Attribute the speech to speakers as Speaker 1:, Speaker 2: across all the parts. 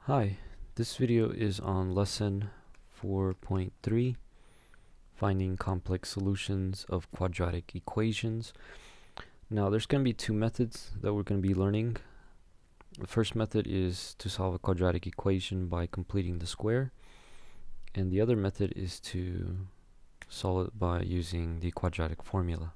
Speaker 1: Hi, this video is on lesson 4.3, finding complex solutions of quadratic equations. Now there's going to be two methods that we're going to be learning. The first method is to solve a quadratic equation by completing the square, and the other method is to solve it by using the quadratic formula.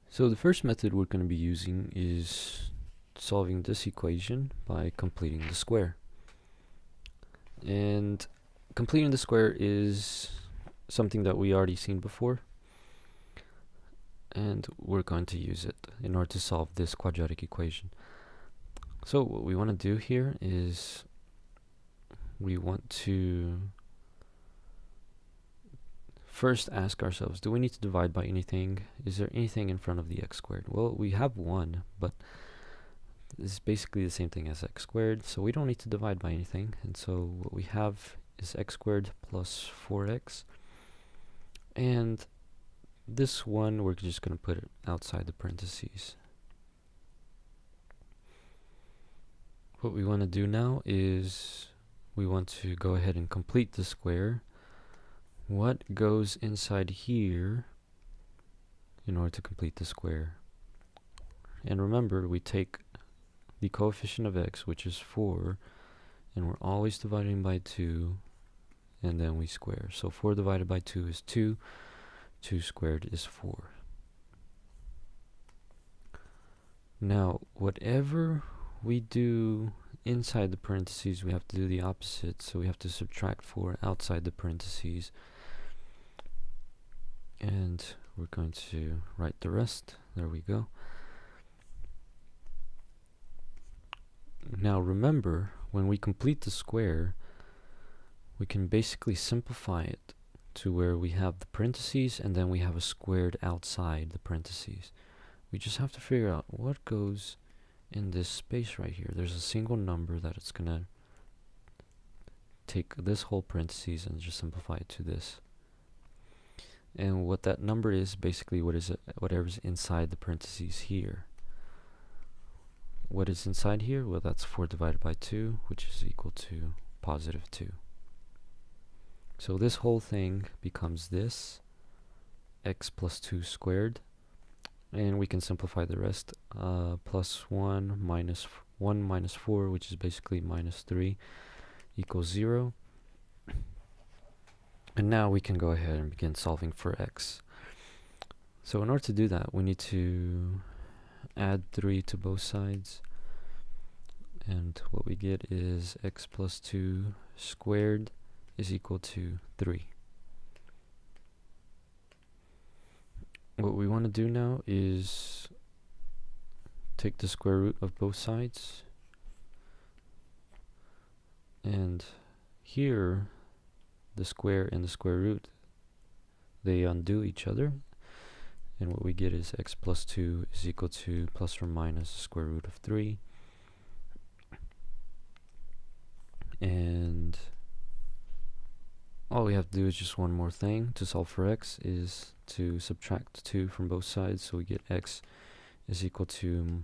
Speaker 1: So the first method we're going to be using is solving this equation by completing the square. And completing the square is something that we already seen before, and we're going to use it in order to solve this quadratic equation. So what we want to do here is we want to first ask ourselves, do we need to divide by anything? Is there anything in front of the x squared? Well, we have 1, but this is basically the same thing as x squared, so we don't need to divide by anything. And so what we have is x squared plus 4x. And this one, we're just going to put it outside the parentheses. What we want to do now is we want to go ahead and complete the square. What goes inside here in order to complete the square? And remember, we take the coefficient of x, which is 4, and we're always dividing by 2, and then we square. So 4 divided by 2 is 2. 2 squared is 4. Now, whatever we do inside the parentheses, we have to do the opposite. So we have to subtract 4 outside the parentheses. And we're going to write the rest. There we go. Now remember, when we complete the square, we can basically simplify it to where we have the parentheses and then we have a squared outside the parentheses. We just have to figure out what goes in this space right here. There's a single number that it's going to take this whole parentheses and just simplify it to this. And what that number is basically whatever's inside the parentheses here. What is inside here? Well, that's 4 divided by 2, which is equal to positive 2. So this whole thing becomes this, x plus 2 squared, and we can simplify the rest. Plus 1 minus 4, which is basically minus 3, equals 0. And now we can go ahead and begin solving for x. So in order to do that, we need to add 3 to both sides. And what we get is x plus 2 squared is equal to 3. What we want to do now is take the square root of both sides. And here, the square and the square root, they undo each other. And what we get is x plus 2 is equal to plus or minus the square root of 3. And all we have to do is just one more thing to solve for x, is to subtract 2 from both sides. So we get x is equal to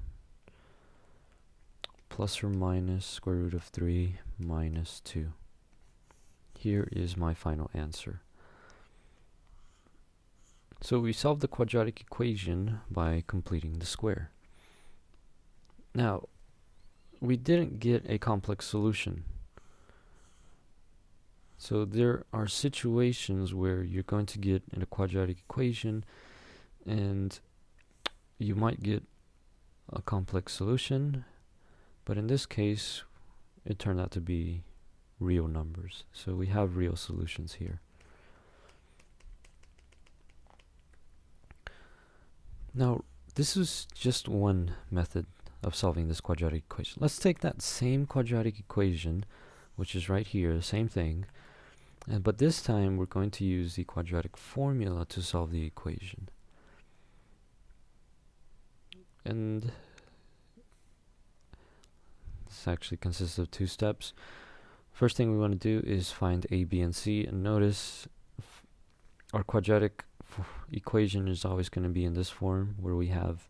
Speaker 1: plus or minus square root of 3 minus 2. Here is my final answer. So we solved the quadratic equation by completing the square. Now, we didn't get a complex solution. So there are situations where you're going to get in a quadratic equation and you might get a complex solution, but in this case it turned out to be real numbers. So we have real solutions here. Now, this is just one method of solving this quadratic equation. Let's take that same quadratic equation, which is right here, the same thing, but this time we're going to use the quadratic formula to solve the equation. And this actually consists of 2 steps. First thing we want to do is find a, b, and c, and notice our quadratic equation is always going to be in this form, where we have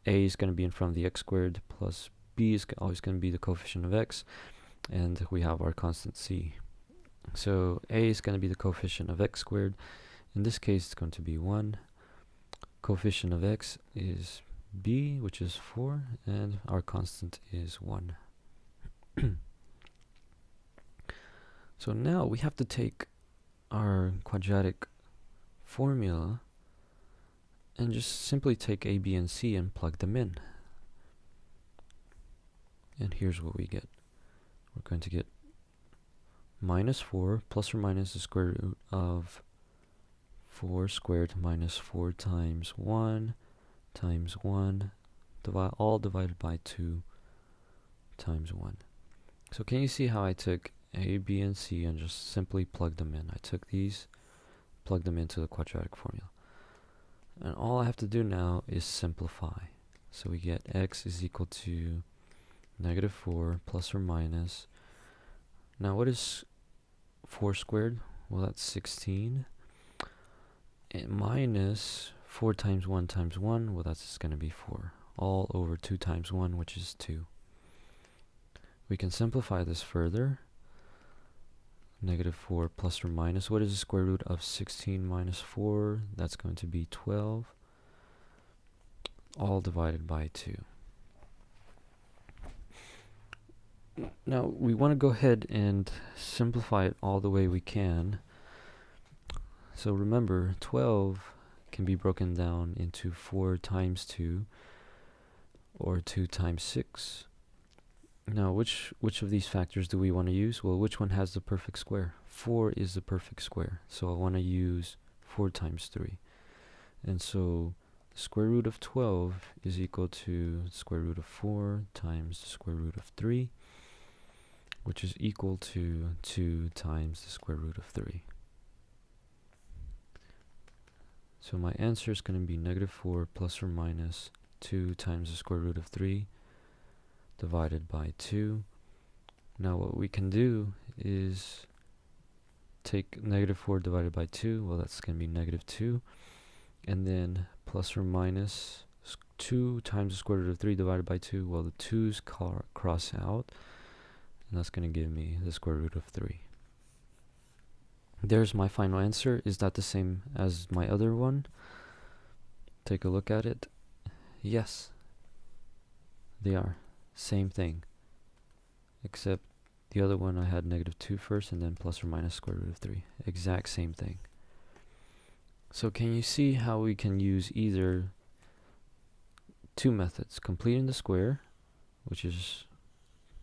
Speaker 1: a is going to be in front of the x squared, plus b is always going to be the coefficient of x, and we have our constant c. So a is going to be the coefficient of x squared. In this case, it's going to be 1. Coefficient of x is b, which is 4, and our constant is 1. So now we have to take our quadratic formula and just simply take a, b, and c and plug them in. And here's what we get. We're going to get minus 4 plus or minus the square root of 4 squared minus 4 times 1 times 1, all divided by 2 times 1. So can you see how I took a, b, and c and just simply plugged them in? I took these, plugged them into the quadratic formula. And all I have to do now is simplify. So we get x is equal to negative 4 plus or minus. Now what is 4 squared? Well, that's 16. And minus 4 times 1 times 1, well, that's going to be 4. All over 2 times 1, which is 2. We can simplify this further. Negative 4 plus or minus. What is the square root of 16 minus 4? That's going to be 12. All divided by 2. Now, we want to go ahead and simplify it all the way we can. So remember, 12 can be broken down into 4 times 2, or 2 times 6. Now, which of these factors do we want to use? Well, which one has the perfect square? 4 is the perfect square, so I want to use 4 times 3. And so the square root of 12 is equal to the square root of 4 times the square root of 3, which is equal to 2 times the square root of 3. So my answer is going to be negative 4 plus or minus 2 times the square root of 3 divided by 2. Now what we can do is take negative 4 divided by 2, well, that's going to be negative 2, and then plus or minus 2 times the square root of 3 divided by 2, well, the 2's cross out, and that's going to give me the square root of 3. There's my final answer. Is that the same as my other one? Take a look at it. Yes, they are. Same thing. Except the other one I had negative 2 first and then plus or minus square root of 3. Exact same thing. So can you see how we can use either two methods? Completing the square, which is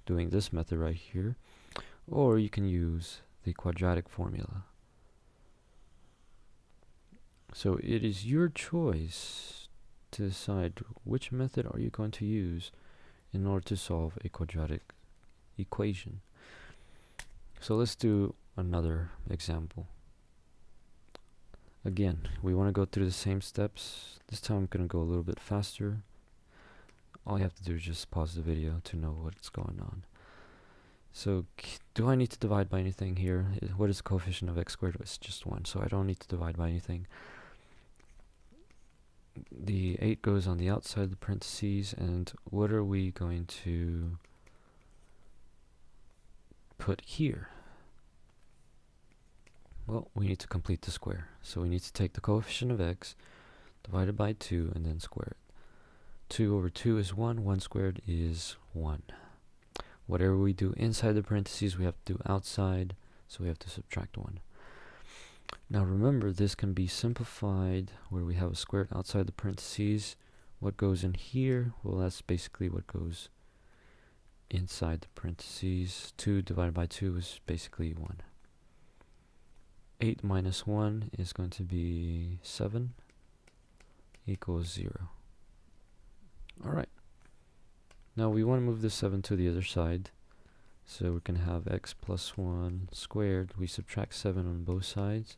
Speaker 1: doing this method right here, or you can use the quadratic formula. So it is your choice to decide which method are you going to use in order to solve a quadratic equation. So let's do another example. Again, we want to go through the same steps. This time I'm going to go a little bit faster. All you have to do is just pause the video to know what's going on. So do I need to divide by anything here? What is the coefficient of x squared? It's just 1, so I don't need to divide by anything. The 8 goes on the outside of the parentheses, and what are we going to put here? Well, we need to complete the square. So we need to take the coefficient of x divided by 2 and then square it. 2 over 2 is 1. 1 squared is 1. Whatever we do inside the parentheses, we have to do outside, so we have to subtract 1. Now remember, this can be simplified where we have a square outside the parentheses. What goes in here? Well, that's basically what goes inside the parentheses. 2 divided by 2 is basically 1. 8 minus 1 is going to be 7 equals 0. Alright. Now we want to move the 7 to the other side. So we can have x plus 1 squared. We subtract 7 on both sides.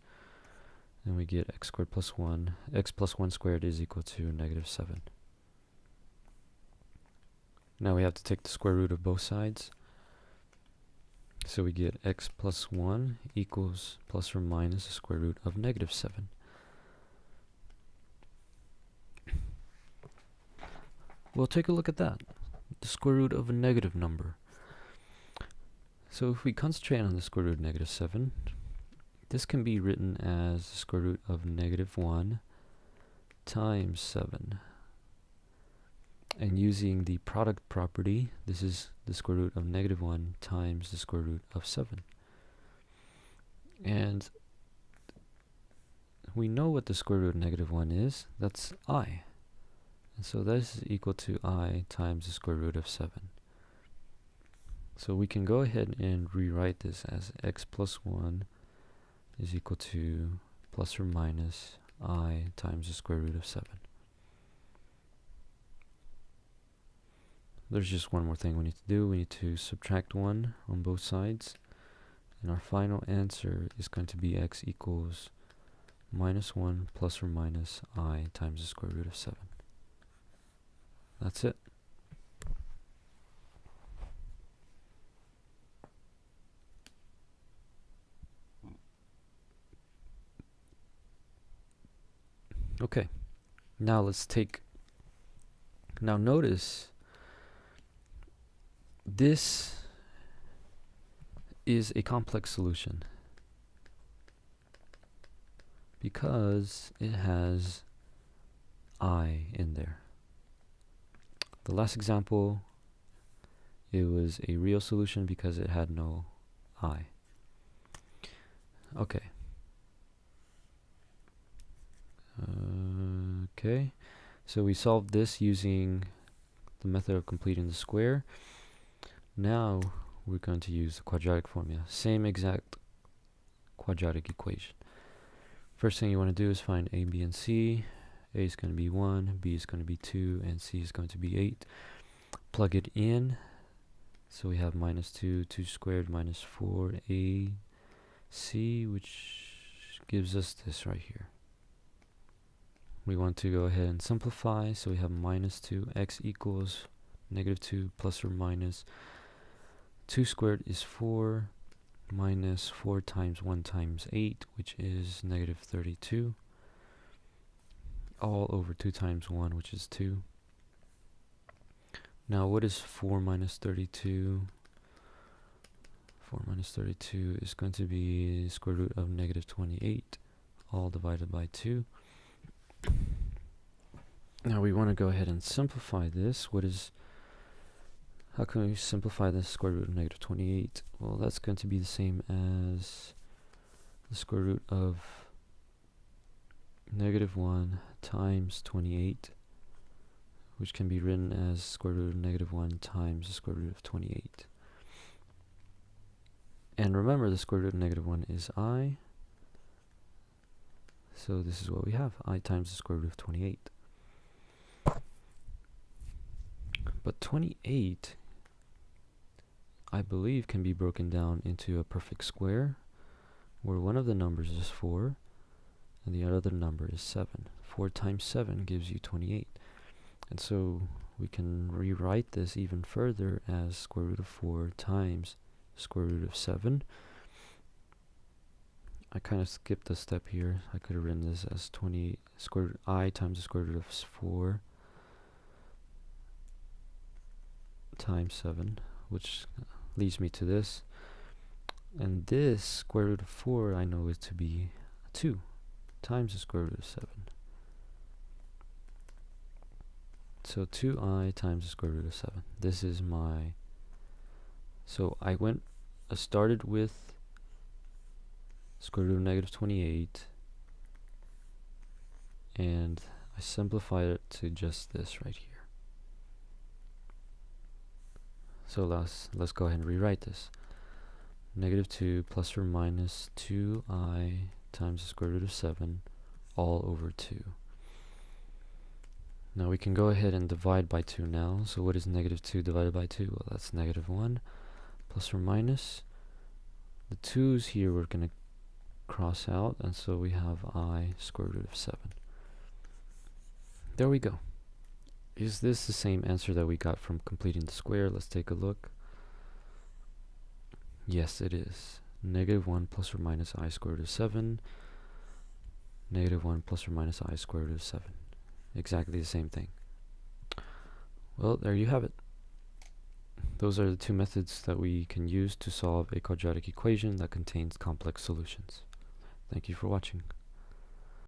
Speaker 1: And we get x squared plus 1. X plus 1 squared is equal to negative 7. Now we have to take the square root of both sides. So we get x plus 1 equals plus or minus the square root of negative 7. Well, take a look at that. The square root of a negative number. So if we concentrate on the square root of negative 7, this can be written as the square root of negative 1 times 7. And using the product property, this is the square root of negative 1 times the square root of 7. And we know what the square root of negative 1 is. That's I. And so this is equal to I times the square root of 7. So we can go ahead and rewrite this as x plus 1 is equal to plus or minus I times the square root of 7. There's just one more thing we need to do. We need to subtract 1 on both sides. And our final answer is going to be x equals minus 1 plus or minus I times the square root of 7. That's it. Okay, now now notice this is a complex solution because it has I in there. The last example, it was a real solution because it had no I. Okay. Okay, so we solved this using the method of completing the square. Now we're going to use the quadratic formula. Same exact quadratic equation. First thing you want to do is find a, b, and c. A is going to be 1, b is going to be 2, and c is going to be 8. Plug it in. So we have minus 2, 2 squared minus 4ac, which gives us this right here. We want to go ahead and simplify, so we have minus 2, x equals negative 2 plus or minus 2 squared is 4 minus 4 times 1 times 8, which is negative 32, all over 2 times 1, which is 2. Now what is 4 minus 32? 4 minus 32 is going to be the square root of negative 28, all divided by 2. Now we want to go ahead and simplify this. How can we simplify the square root of negative 28? Well, that's going to be the same as the square root of negative 1 times 28, which can be written as square root of negative 1 times the square root of 28. And remember, the square root of negative 1 is I. So this is what we have, I times the square root of 28. But 28, I believe, can be broken down into a perfect square, where one of the numbers is 4, and the other number is 7. 4 times 7 gives you 28. And so we can rewrite this even further as square root of 4 times square root of 7. I kind of skipped a step here. I could have written this as 28 square root I times the square root of 4 times 7, which leads me to this. And this square root of 4 I know is to be 2 times the square root of 7. So 2i times the square root of 7. This is my... So I started with square root of negative 28, and I simplified it to just this right here. So let's go ahead and rewrite this. Negative 2 plus or minus 2i times the square root of 7 all over 2. Now we can go ahead and divide by 2 now. So what is negative 2 divided by 2? Well, that's negative 1 plus or minus. The 2's here we're going to cross out, and so we have I square root of 7. There we go. Is this the same answer that we got from completing the square? Let's take a look. Yes, it is. Negative 1 plus or minus I square root of 7. Negative 1 plus or minus I square root of 7. Exactly the same thing. Well, there you have it. Those are the two methods that we can use to solve a quadratic equation that contains complex solutions. Thank you for watching.